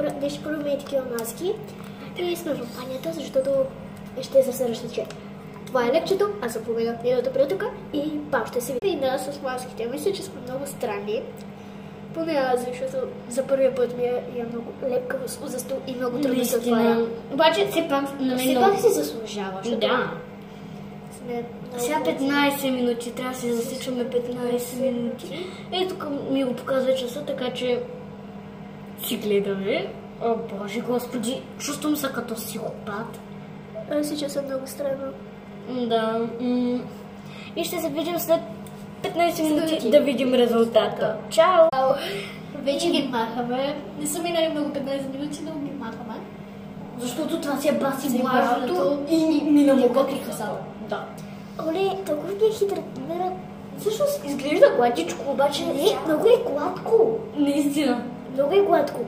нещо първаме такива маски и сме в банята, защото ще засъръща, че това е лекчето, аз съм победа миналата приятелка и пак ще се види. И да, с маските. Мисля, че сме много странни. Поне аз, защото за първия път ми е много леко за стол и много трудно се отваря. Обаче все пак на мен все пак си заслужава. Да. Сега 15 минути, трябва да си засичаме 15 минути. Ето тук ми го показва часа, така че си гледаме. О, Боже Господи, чувствам се като психопат. Аз си, че съм много странно. Да. И ще се видим след 15 минути да видим резултата. Чао! Вече ги махаме. Не са минали много 15 минути, но ги махаме. Защото това си е баси влажното и ми намокриха само. Да. Оле, толкова ми е хитра. Всъщност изглежда гладичко, обаче не, много е гладко. Наистина. Много е гладко.